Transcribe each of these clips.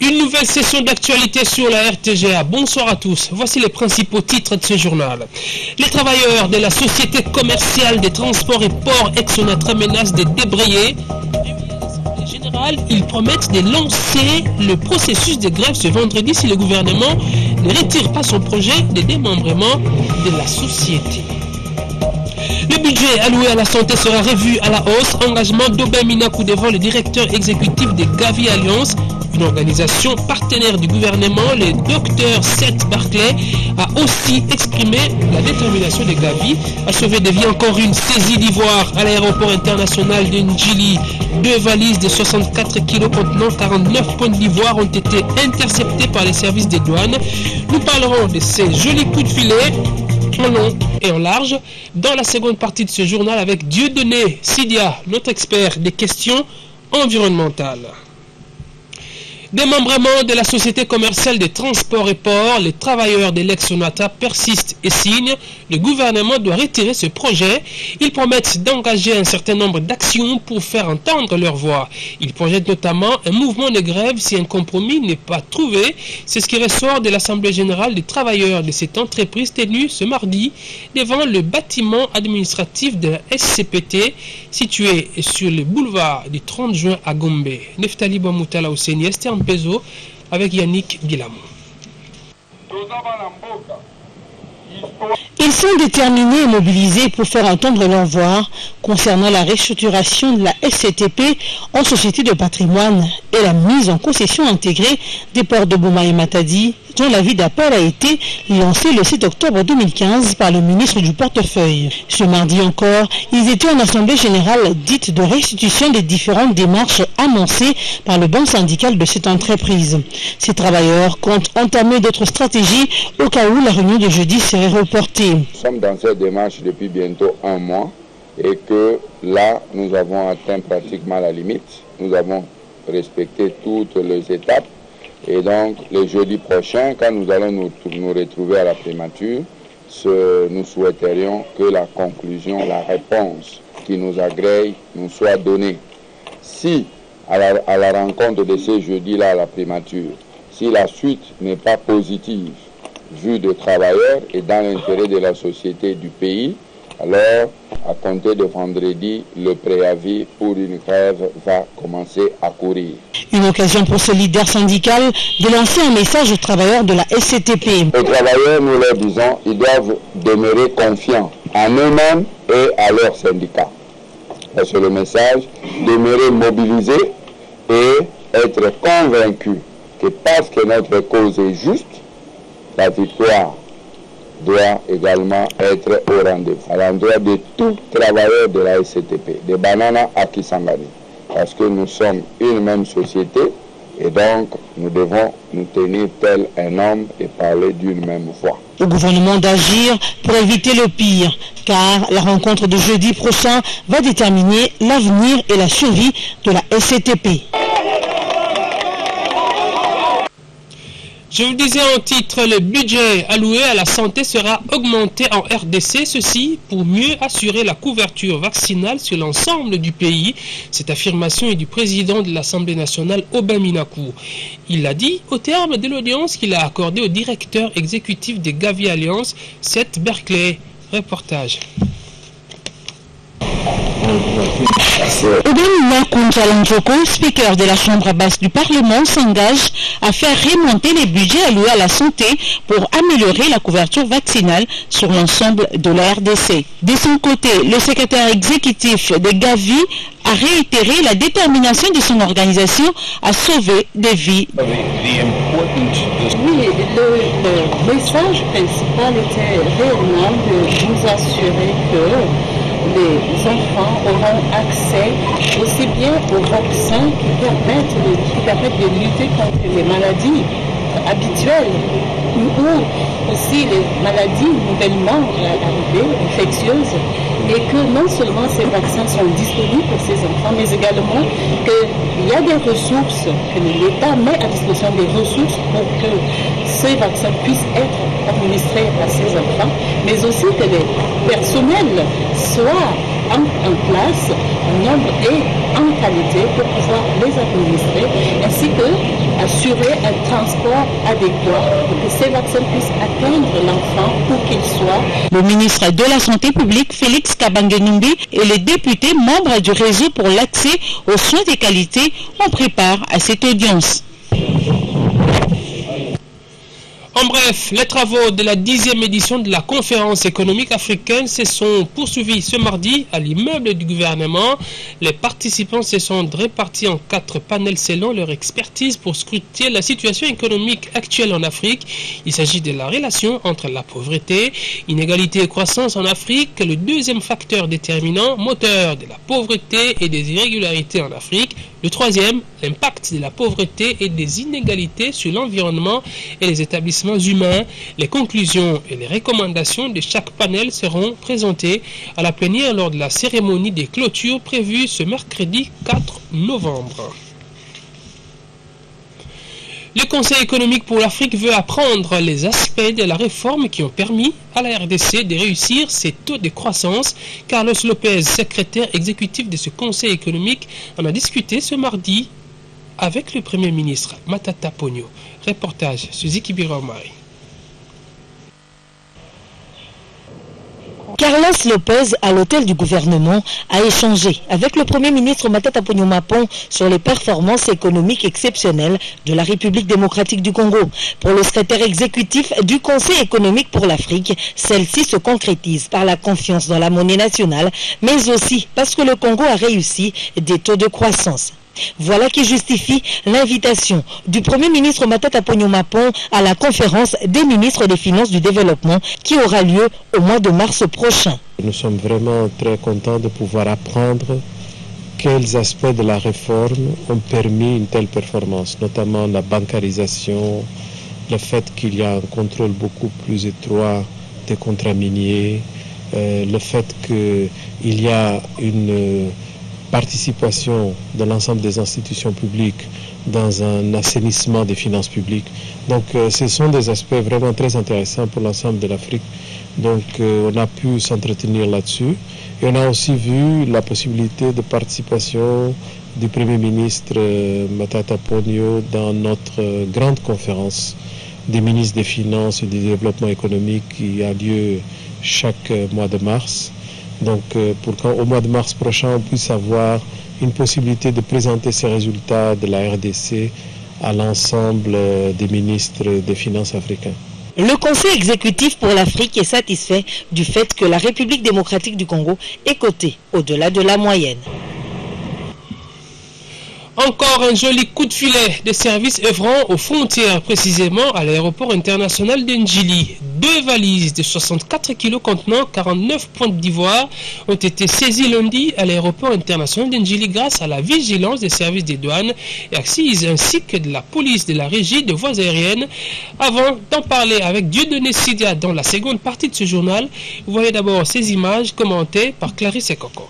Une nouvelle session d'actualité sur la RTGA. Bonsoir à tous. Voici les principaux titres de ce journal. Les travailleurs de la Société commerciale des transports et ports Exonatra menacent de débrayer. En général, ils promettent de lancer le processus de grève ce vendredi si le gouvernement ne retire pas son projet de démembrement de la société. Le budget alloué à la santé sera revu à la hausse. Engagement d'Aubin Minakou devant le directeur exécutif de Gavi Alliance, une organisation partenaire du gouvernement. Le docteur Seth Barclay a aussi exprimé la détermination de Gavi à sauver des vies. Encore une saisie d'ivoire à l'aéroport international de Ndjili. 2 valises de 64 kg contenant 49 points d'ivoire ont été interceptées par les services des douanes. Nous parlerons de ces jolis coups de filet en long et en large dans la seconde partie de ce journal avec Dieudonné Sidia, notre expert des questions environnementales. Démembrement de la Société commerciale des transports et ports, les travailleurs de l'ex-Sonata persistent et signent. Le gouvernement doit retirer ce projet. Ils promettent d'engager un certain nombre d'actions pour faire entendre leur voix. Ils projettent notamment un mouvement de grève si un compromis n'est pas trouvé. C'est ce qui ressort de l'Assemblée générale des travailleurs de cette entreprise tenue ce mardi devant le bâtiment administratif de la SCPT situé sur le boulevard du 30 juin à Gombe. Neftali Bamutala Ouseni, Esther Peso avec Yannick Guilamo. Ils sont déterminés et mobilisés pour faire entendre leur voix concernant la restructuration de la SCTP en société de patrimoine et la mise en concession intégrée des ports de Boma et Matadi, dont l'avis d'appel a été lancé le 7 octobre 2015 par le ministre du Portefeuille. Ce mardi encore, ils étaient en assemblée générale dite de restitution des différentes démarches annoncées par le banc syndical de cette entreprise. Ces travailleurs comptent entamer d'autres stratégies au cas où la réunion de jeudi serait reportée. Nous sommes dans cette démarche depuis bientôt 1 mois et que là, nous avons atteint pratiquement la limite. Nous avons respecté toutes les étapes. Et donc, le jeudi prochain, quand nous allons nous retrouver à la primature, nous souhaiterions que la conclusion, la réponse qui nous agrée nous soit donnée. Si, à la rencontre de ce jeudi-là à la primature, si la suite n'est pas positive, vu des travailleurs et dans l'intérêt de la société du pays, alors, à compter de vendredi, le préavis pour une grève va commencer à courir. Une occasion pour ce leader syndical de lancer un message aux travailleurs de la SCTP. Les travailleurs, nous leur disons, ils doivent demeurer confiants en eux-mêmes et à leurs syndicats. C'est le message, demeurer mobilisés et être convaincus que parce que notre cause est juste, la victoire doit également être au rendez-vous, à l'endroit de tous travailleurs de la SCTP, de Banana à Kisangani, parce que nous sommes une même société et donc nous devons nous tenir tel un homme et parler d'une même voix. Au gouvernement d'agir pour éviter le pire, car la rencontre de jeudi prochain va déterminer l'avenir et la survie de la SCTP. Je vous disais en titre, le budget alloué à la santé sera augmenté en RDC, ceci pour mieux assurer la couverture vaccinale sur l'ensemble du pays. Cette affirmation est du président de l'Assemblée nationale, Aubin Minakou. Il l'a dit au terme de l'audience qu'il a accordée au directeur exécutif de Gavi Alliance, Seth Barclay. Reportage. Aubin Minakou Tchalanjoko, speaker de la Chambre basse du Parlement, s'engage à faire remonter les budgets alloués à la santé pour améliorer la couverture vaccinale sur l'ensemble de la RDC. De son côté, le secrétaire exécutif de Gavi a réitéré la détermination de son organisation à sauver des vies. Oui, le message principal était réellement de nous assurer que les enfants auront accès aussi bien aux vaccins qui permettent de lutter contre les maladies habituelles ou aussi les maladies nouvellement arrivées, infectieuses, et que non seulement ces vaccins sont disponibles pour ces enfants, mais également qu'il y a des ressources, que l'État met à disposition des ressources pour que ces vaccins puissent être administrés à ces enfants, mais aussi que les personnels soient en place, en nombre et en qualité pour pouvoir les administrer, ainsi que assurer un transport adéquat pour que ces vaccins puissent atteindre l'enfant où qu'il soit. Le ministre de la Santé publique, Félix Kabange-Numbi, et les députés membres du réseau pour l'accès aux soins de qualité ont préparé à cette audience. En bref, les travaux de la 10e édition de la conférence économique africaine se sont poursuivis ce mardi à l'immeuble du gouvernement. Les participants se sont répartis en 4 panels selon leur expertise pour scruter la situation économique actuelle en Afrique. Il s'agit de la relation entre la pauvreté, inégalité et croissance en Afrique, le deuxième facteur déterminant, moteur de la pauvreté et des irrégularités en Afrique. Le troisième, l'impact de la pauvreté et des inégalités sur l'environnement et les établissements humains. Les conclusions et les recommandations de chaque panel seront présentées à la plénière lors de la cérémonie des clôtures prévue ce mercredi 4 novembre. Le Conseil économique pour l'Afrique veut apprendre les aspects de la réforme qui ont permis à la RDC de réussir ses taux de croissance. Carlos Lopez, secrétaire exécutif de ce Conseil économique, en a discuté ce mardi avec le Premier ministre Matata Ponyo. Reportage Suzuki Biromari. Carlos Lopez, à l'hôtel du gouvernement, a échangé avec le Premier ministre Matata Ponyo Mapon sur les performances économiques exceptionnelles de la République démocratique du Congo. Pour le secrétaire exécutif du Conseil économique pour l'Afrique, celle-ci se concrétise par la confiance dans la monnaie nationale, mais aussi parce que le Congo a réussi des taux de croissance. Voilà qui justifie l'invitation du Premier ministre Matata Ponyo Mapon à la conférence des ministres des Finances du Développement qui aura lieu au mois de mars prochain. Nous sommes vraiment très contents de pouvoir apprendre quels aspects de la réforme ont permis une telle performance, notamment la bancarisation, le fait qu'il y a un contrôle beaucoup plus étroit des contrats miniers, le fait qu'il y a une participation de l'ensemble des institutions publiques dans un assainissement des finances publiques. Donc ce sont des aspects vraiment très intéressants pour l'ensemble de l'Afrique. Donc on a pu s'entretenir là-dessus. Et on a aussi vu la possibilité de participation du Premier ministre Matata Ponyo dans notre grande conférence des ministres des Finances et du Développement économique qui a lieu chaque mois de mars. Donc pour qu'au mois de mars prochain, on puisse avoir une possibilité de présenter ces résultats de la RDC à l'ensemble des ministres des Finances africains. Le Conseil exécutif pour l'Afrique est satisfait du fait que la République démocratique du Congo est cotée au-delà de la moyenne. Encore un joli coup de filet des services œuvrant aux frontières, précisément à l'aéroport international d'Ndjili. 2 valises de 64 kg contenant 49 pointes d'ivoire ont été saisies lundi à l'aéroport international d'Ndjili grâce à la vigilance des services des douanes et assises ainsi que de la police de la régie de voies aériennes. Avant d'en parler avec Dieudonné Sidia dans la seconde partie de ce journal, vous voyez d'abord ces images commentées par Clarisse Coco.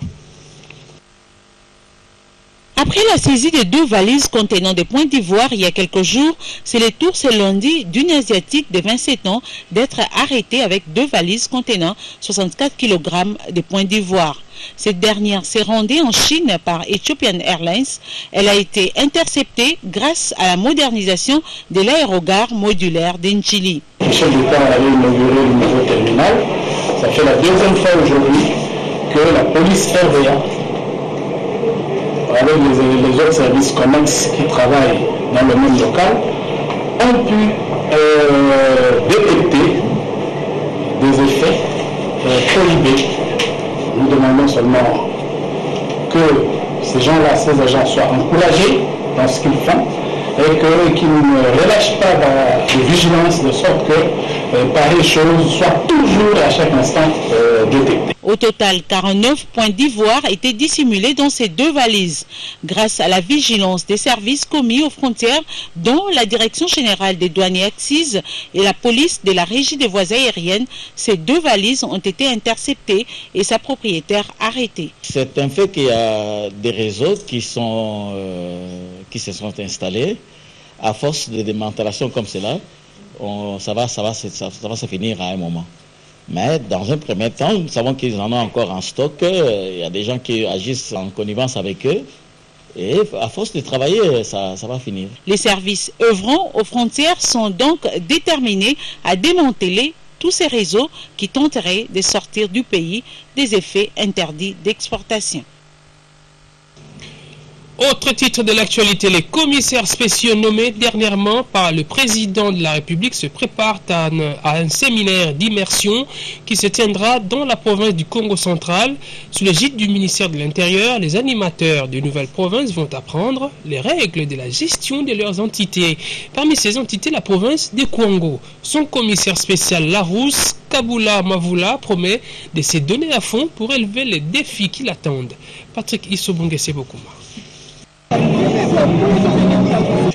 Après la saisie de 2 valises contenant des points d'ivoire il y a quelques jours, c'est le tour ce lundi d'une Asiatique de 27 ans d'être arrêtée avec 2 valises contenant 64 kg de points d'ivoire. Cette dernière s'est rendue en Chine par Ethiopian Airlines. Elle a été interceptée grâce à la modernisation de l'aérogare modulaire d'Ndjili. Le chef d'État avait inauguré le nouveau terminal. Ça fait la 2e fois aujourd'hui que la police RVA, avec les autres services connexes qui travaillent dans le même local, ont pu détecter des effets prohibés. Nous demandons seulement que ces gens-là, ces agents soient encouragés dans ce qu'ils font et qu'ils ne relâchent pas de vigilance de sorte que pareilles choses soient toujours à chaque instant détectées. Au total, 49 points d'ivoire étaient dissimulés dans ces 2 valises. Grâce à la vigilance des services commis aux frontières, dont la Direction générale des douanes et accises et la police de la régie des voies aériennes, ces 2 valises ont été interceptées et sa propriétaire arrêtée. C'est un fait qu'il y a des réseaux qui se sont installés. À force de démantelation comme cela, ça va se finir à un moment. Mais dans un premier temps, nous savons qu'ils en ont encore en stock. Il y a des gens qui agissent en connivence avec eux. Et à force de travailler, ça va finir. Les services œuvrant aux frontières sont donc déterminés à démanteler tous ces réseaux qui tenteraient de sortir du pays des effets interdits d'exportation. Autre titre de l'actualité, les commissaires spéciaux nommés dernièrement par le président de la République se préparent à un séminaire d'immersion qui se tiendra dans la province du Congo central. Sous l'égide du ministère de l'Intérieur, les animateurs de nouvelles provinces vont apprendre les règles de la gestion de leurs entités. Parmi ces entités, la province de Kwango. Son commissaire spécial Larousse Kabula Mavula promet de se donner à fond pour élever les défis qui l'attendent. Patrick Issobongese Bokuma.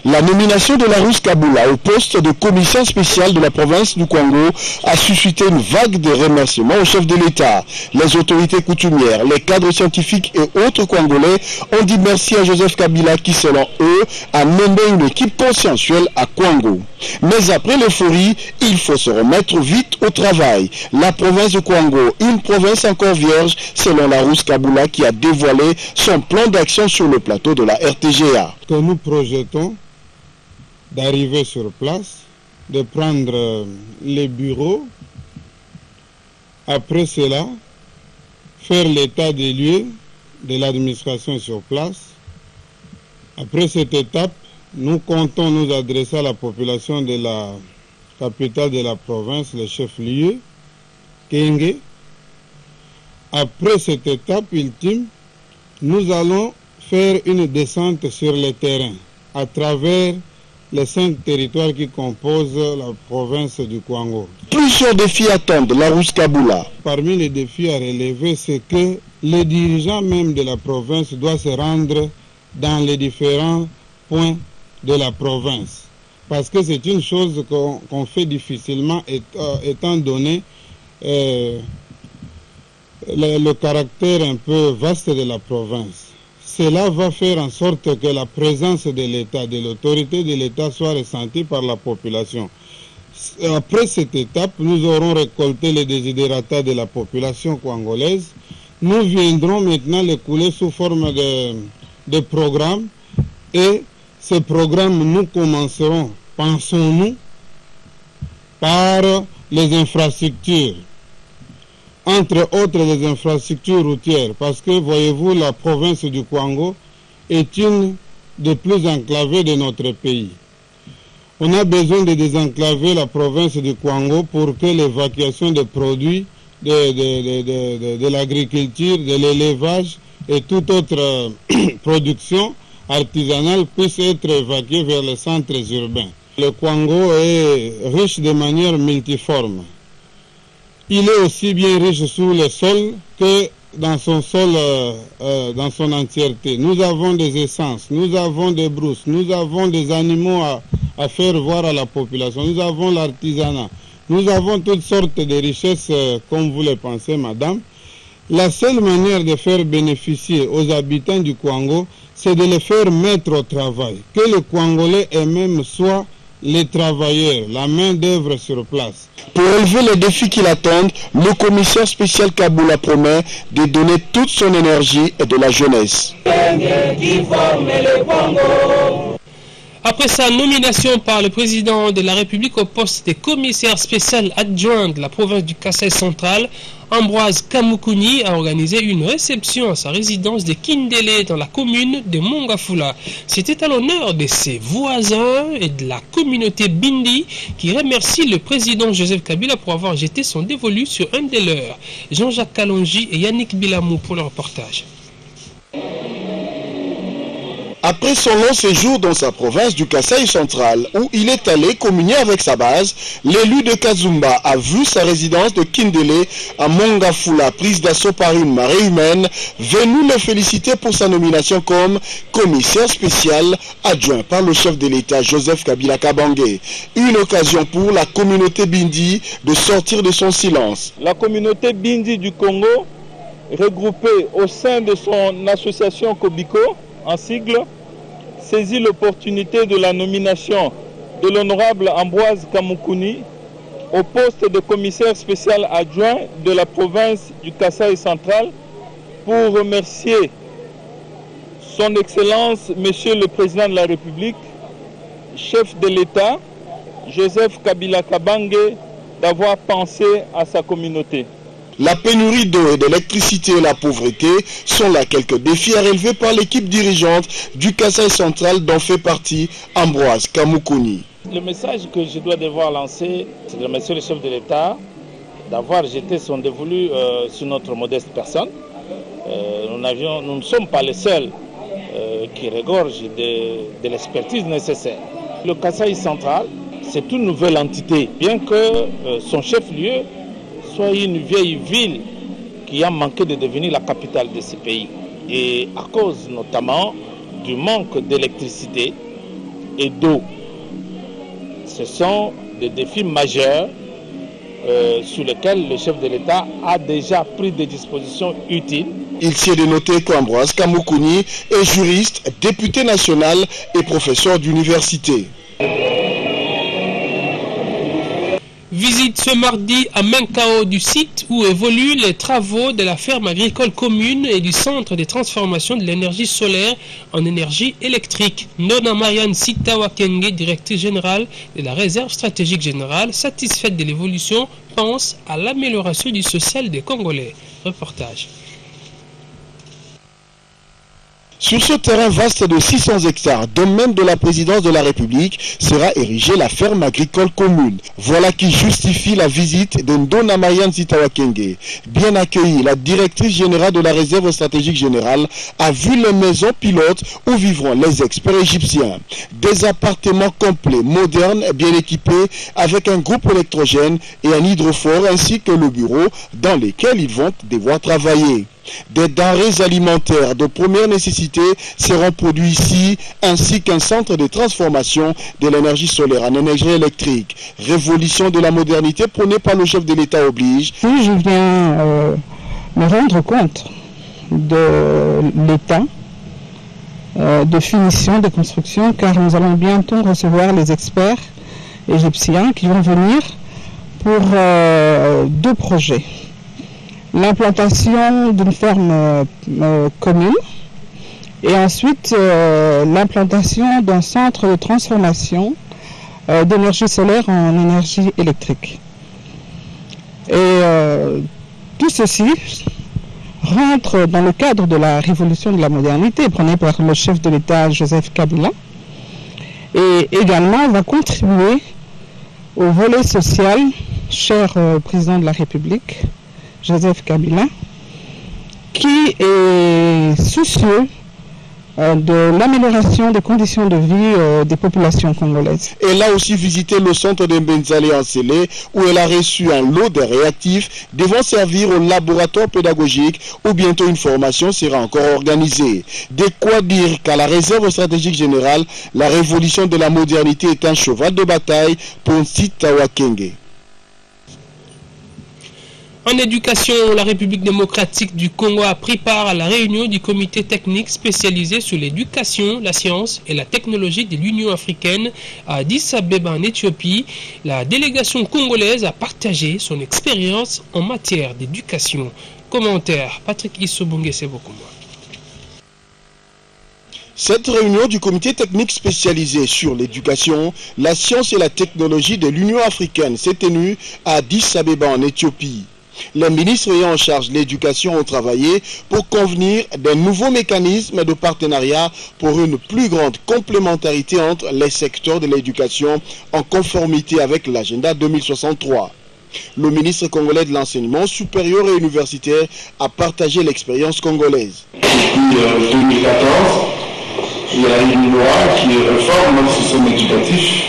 La nomination de Larousse Kabula au poste de commissaire spécial de la province du Congo a suscité une vague de remerciements au chef de l'État. Les autorités coutumières, les cadres scientifiques et autres Congolais ont dit merci à Joseph Kabila qui, selon eux, a nommé une équipe consensuelle à Kwango. Mais après l'euphorie, il faut se remettre vite au travail. La province de Kwango, une province encore vierge, selon Larousse Kabula qui a dévoilé son plan d'action sur le plateau de la RTGA. Que nous projetons d'arriver sur place, de prendre les bureaux, après cela, faire l'état des lieux de l'administration sur place. Après cette étape, nous comptons nous adresser à la population de la capitale de la province, le chef-lieu, Kenge. Après cette étape ultime, nous allons faire une descente sur le terrain à travers les 5 territoires qui composent la province du Kwango. Plusieurs défis attendent Larousse Kabula. Parmi les défis à relever, c'est que les dirigeants même de la province doivent se rendre dans les différents points de la province. Parce que c'est une chose qu'on fait difficilement étant donné le caractère un peu vaste de la province. Cela va faire en sorte que la présence de l'État, de l'autorité de l'État soit ressentie par la population. Après cette étape, nous aurons récolté les desiderata de la population congolaise. Nous viendrons maintenant les couler sous forme de programmes et ces programmes, nous commencerons, pensons-nous, par les infrastructures. Entre autres les infrastructures routières, parce que, voyez-vous, la province du Kwango est une des plus enclavées de notre pays. On a besoin de désenclaver la province du Kwango pour que l'évacuation des produits de l'agriculture, de l'élevage et toute autre production artisanale puisse être évacuée vers les centres urbains. Le Kwango est riche de manière multiforme. Il est aussi bien riche sous le sol que dans son sol, dans son entièreté. Nous avons des essences, nous avons des brousses, nous avons des animaux à faire voir à la population, nous avons l'artisanat, nous avons toutes sortes de richesses comme vous le pensez, madame. La seule manière de faire bénéficier aux habitants du Kwango, c'est de les faire mettre au travail. Que les Kwangolais eux-mêmes soient les travailleurs, la main-d'œuvre sur place. Pour relever les défis qui l'attendent, le commissaire spécial Kabula promet de donner toute son énergie et de la jeunesse. Après sa nomination par le président de la République au poste de commissaire spécial adjoint de la province du Kasaï central, Ambroise Kamukuni a organisé une réception à sa résidence de Kindele dans la commune de Mongafula. C'était à l'honneur de ses voisins et de la communauté Bindi qui remercie le président Joseph Kabila pour avoir jeté son dévolu sur un des leurs. Jean-Jacques Kalonji et Yannick Bilamou pour le reportage. Après son long séjour dans sa province du Kasaï central, où il est allé communier avec sa base, l'élu de Kazumba a vu sa résidence de Kindele à Mongafula prise d'assaut par une marée humaine, venue le féliciter pour sa nomination comme commissaire spécial adjoint par le chef de l'État Joseph Kabila Kabange. Une occasion pour la communauté Bindi de sortir de son silence. La communauté Bindi du Congo, regroupée au sein de son association Kobiko, en sigle, saisit l'opportunité de la nomination de l'honorable Ambroise Kamukuni au poste de commissaire spécial adjoint de la province du Kasaï central pour remercier Son Excellence, Monsieur le Président de la République, chef de l'État, Joseph Kabila Kabange, d'avoir pensé à sa communauté. La pénurie d'eau et d'électricité et la pauvreté sont là quelques défis à relever par l'équipe dirigeante du Kasaï central dont fait partie Ambroise Kamoukouni. Le message que je dois devoir lancer, c'est de remercier le chef de l'État d'avoir jeté son dévolu sur notre modeste personne. Nous ne sommes pas les seuls qui regorgent de l'expertise nécessaire. Le Kasaï central, c'est une nouvelle entité, bien que son chef-lieu soit une vieille ville qui a manqué de devenir la capitale de ce pays. Et à cause notamment du manque d'électricité et d'eau. Ce sont des défis majeurs sur lesquels le chef de l'État a déjà pris des dispositions utiles. Il s'est de noter qu'Ambroise Kamoukouni est juriste, député national et professeur d'université. Visite ce mardi à Menkao du site où évoluent les travaux de la ferme agricole commune et du centre de transformation de l'énergie solaire en énergie électrique. Nona Marianne Sitawakenge, directrice générale de la réserve stratégique générale, satisfaite de l'évolution, pense à l'amélioration du social des Congolais. Reportage. Sur ce terrain vaste de 600 hectares, domaine de la présidence de la République, sera érigée la ferme agricole commune. Voilà qui justifie la visite de Ndona Marianne Sitawakenge. Bien accueillie, la directrice générale de la réserve stratégique générale a vu les maisons pilotes où vivront les experts égyptiens. Des appartements complets, modernes, bien équipés, avec un groupe électrogène et un hydrophore, ainsi que le bureau dans lequel ils vont devoir travailler. Des denrées alimentaires de première nécessité seront produites ici, ainsi qu'un centre de transformation de l'énergie solaire en énergie électrique. Révolution de la modernité prônée par le chef de l'État oblige. Je viens me rendre compte de l'état de finition de construction, car nous allons bientôt recevoir les experts égyptiens qui vont venir pour 2 projets. L'implantation d'une ferme commune et ensuite l'implantation d'un centre de transformation d'énergie solaire en énergie électrique. Et tout ceci rentre dans le cadre de la révolution de la modernité prônée par le chef de l'État Joseph Kabila et également va contribuer au volet social, cher président de la République, Joseph Kabila, qui est soucieux de l'amélioration des conditions de vie des populations congolaises. Elle a aussi visité le centre de Mbenzale en Sélé, où elle a reçu un lot de réactifs devant servir au laboratoire pédagogique où bientôt une formation sera encore organisée. De quoi dire qu'à la réserve stratégique générale, la révolution de la modernité est un cheval de bataille pour Sitawakenge. En éducation, la République démocratique du Congo a pris part à la réunion du comité technique spécialisé sur l'éducation, la science et la technologie de l'Union africaine à Addis Abeba en Éthiopie. La délégation congolaise a partagé son expérience en matière d'éducation. Commentaire, Patrick Issobongue, c'est beaucoup moins. Cette réunion du comité technique spécialisé sur l'éducation, la science et la technologie de l'Union africaine s'est tenue à Addis Abeba en Éthiopie. Les ministres ayant en charge l'éducation ont travaillé pour convenir d'un nouveau mécanisme de partenariat pour une plus grande complémentarité entre les secteurs de l'éducation en conformité avec l'agenda 2063. Le ministre congolais de l'enseignement supérieur et universitaire a partagé l'expérience congolaise. Depuis 2014, il y a une loi qui réforme notre système éducatif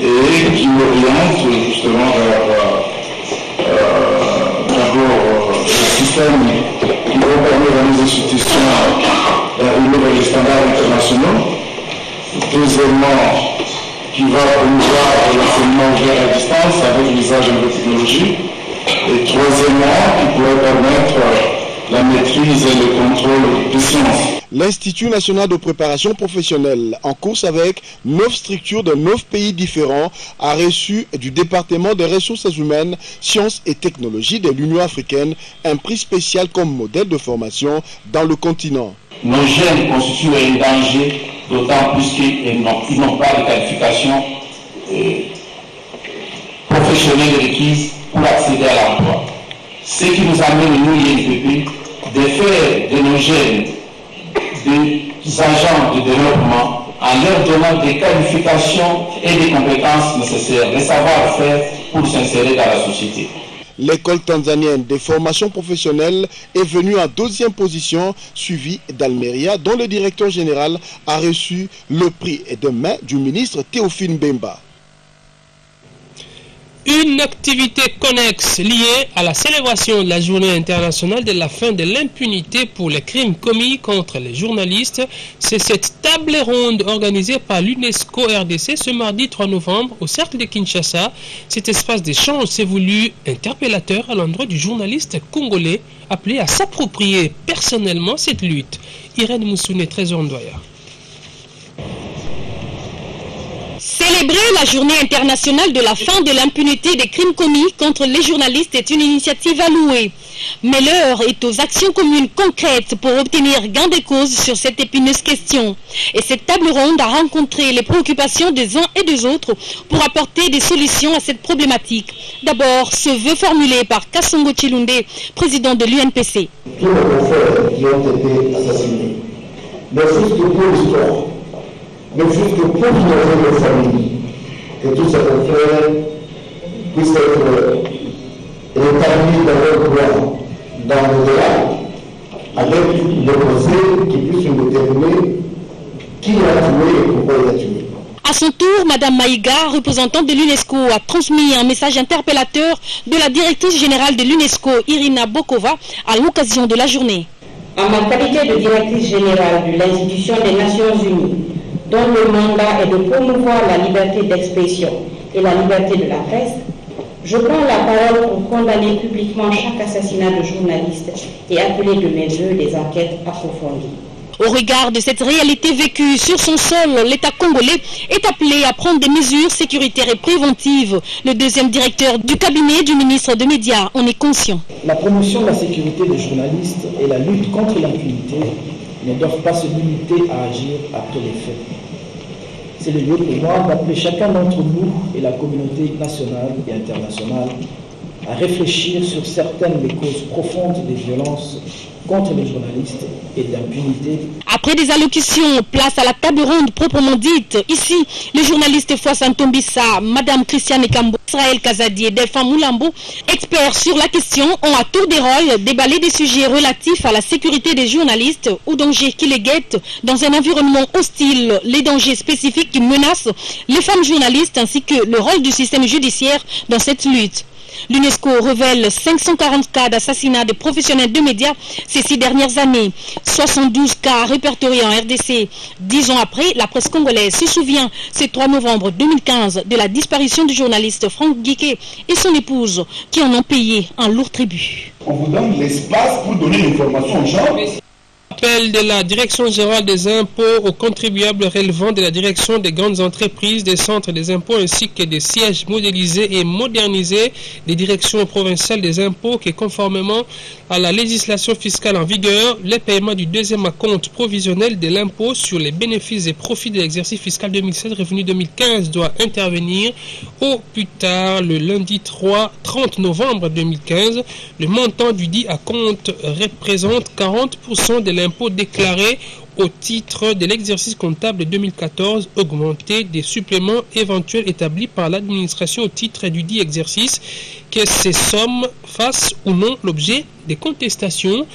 et qui oriente justement vers d'abord un système qui va permettre à nos institutions d'arriver vers les standards internationaux. Deuxièmement, qui va promouvoir l'enseignement ouvert à distance avec l'usage de la technologie. Et troisièmement, qui pourrait permettre la maîtrise et le contrôle des sciences. l'Institut national de préparation professionnelle, en course avec 9 structures de 9 pays différents, a reçu du département des ressources humaines, sciences et technologies de l'Union africaine un prix spécial comme modèle de formation dans le continent. Nos jeunes constituent un danger, d'autant plus qu'ils n'ont pas de qualification professionnelle requise pour accéder à l'emploi. Ce qui nous amène, nous, l'INPP, de faire de nos jeunes des agents de développement en leur donnant des qualifications et des compétences nécessaires, des savoir-faire pour s'insérer dans la société. L'école tanzanienne des formations professionnelles est venue en 2e position, suivie d'Almeria, dont le directeur général a reçu le prix de main du ministre Théophile Bemba. Une activité connexe liée à la célébration de la journée internationale de la fin de l'impunité pour les crimes commis contre les journalistes, c'est cette table ronde organisée par l'UNESCO RDC ce mardi 3 novembre au Cercle de Kinshasa. Cet espace d'échange s'est voulu interpellateur à l'endroit du journaliste congolais appelé à s'approprier personnellement cette lutte. Irène Moussouné, Trésor Ndoya. Célébrer la journée internationale de la fin de l'impunité des crimes commis contre les journalistes est une initiative à louer. Mais l'heure est aux actions communes concrètes pour obtenir gain de cause sur cette épineuse question. Et cette table ronde a rencontré les préoccupations des uns et des autres pour apporter des solutions à cette problématique. D'abord, ce vœu formulé par Kassongo Chilunde, président de l'UNPC. Tous nos confrères qui ont été assassinés, ne fût-ce que pour l'histoire, ne fût-ce que pour nos familles, que tous ces confrères puissent être rétablis dans leur droit, dans l'au-delà, avec le procès qui puisse nous déterminer qui l'a tué et pourquoi il l'a tué. À son tour, Mme Maïga, représentante de l'UNESCO, a transmis un message interpellateur de la directrice générale de l'UNESCO, Irina Bokova, à l'occasion de la journée. En ma qualité de directrice générale de l'institution des Nations Unies, dont le mandat est de promouvoir la liberté d'expression et la liberté de la presse, je prends la parole pour condamner publiquement chaque assassinat de journalistes et appeler de mes vœux des enquêtes approfondies. Au regard de cette réalité vécue sur son sol, l'État congolais est appelé à prendre des mesures sécuritaires et préventives. Le deuxième directeur du cabinet du ministre des Médias en est conscient. La promotion de la sécurité des journalistes et la lutte contre l'impunité ne doivent pas se limiter à agir après les faits. C'est le lieu pour moi d'appeler chacun d'entre nous et la communauté nationale et internationale à réfléchir sur certaines des causes profondes des violences contre les journalistes et d'impunité. Après des allocutions, place à la table ronde proprement dite. Ici, les journalistes Foissan Tombissa, Mme Christiane Kambo, Israël Kazadi et Delphin Moulambo, experts sur la question, ont à tour de rôle déballé des sujets relatifs à la sécurité des journalistes, aux dangers qui les guettent dans un environnement hostile, les dangers spécifiques qui menacent les femmes journalistes ainsi que le rôle du système judiciaire dans cette lutte. L'UNESCO révèle 540 cas d'assassinat de professionnels de médias ces 6 dernières années. 72 cas répertoriés en RDC. 10 ans après, la presse congolaise se souvient, ce 3 novembre 2015, de la disparition du journaliste Franck Guiquet et son épouse, qui en ont payé un lourd tribut. On vous donne l'espace pour donner l'information aux gens. Appel de la Direction générale des impôts aux contribuables relevant de la direction des grandes entreprises, des centres des impôts ainsi que des sièges modélisés et modernisés des directions provinciales des impôts qui, conformément à la législation fiscale en vigueur, le paiement du deuxième acompte provisionnel de l'impôt sur les bénéfices et profits de l'exercice fiscal 2016 revenu 2015 doit intervenir au plus tard le lundi 30 novembre 2015. Le montant du dit acompte représente 40% de l'impôt déclaré au titre de l'exercice comptable 2014, augmenté des suppléments éventuels établis par l'administration au titre du dit exercice, que ces sommes fassent ou non l'objet des contestations.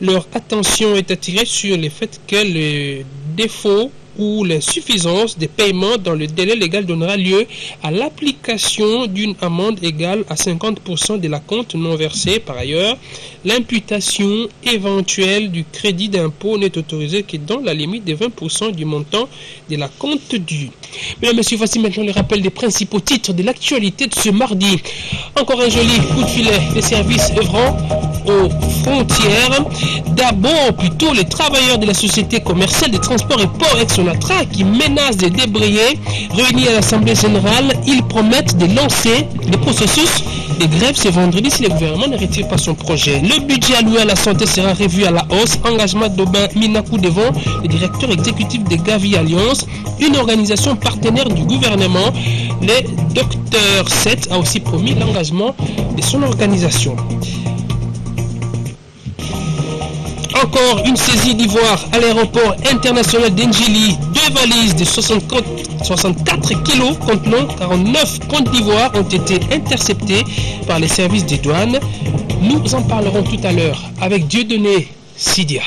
Leur attention est attirée sur le fait que le défaut ou l'insuffisance des paiements dans le délai légal donnera lieu à l'application d'une amende égale à 50% de l'acompte non versé. Par ailleurs, L'imputation éventuelle du crédit d'impôt n'est autorisée que dans la limite de 20% du montant de la compte due. Mesdames et messieurs, voici maintenant le rappel des principaux titres de l'actualité de ce mardi. Encore un joli coup de filet des services œuvrant aux frontières. D'abord, plutôt, les travailleurs de la Société commerciale des transports et ports ex-Sonatra qui menacent de débrayer. Réunis à l'Assemblée générale, ils promettent de lancer le processus de grève ce vendredi si le gouvernement ne retire pas son projet. Le budget alloué à la santé sera revu à la hausse. Engagement d'Aubin Minakou devant le directeur exécutif de Gavi Alliance, une organisation partenaire du gouvernement. Le docteur 7 a aussi promis l'engagement de son organisation. Encore une saisie d'ivoire à l'aéroport international d'Engili. 2 valises de 64 kilos contenant 49 pointes d'ivoire ont été interceptées par les services des douanes. Nous en parlerons tout à l'heure avec Dieudonné Sidia.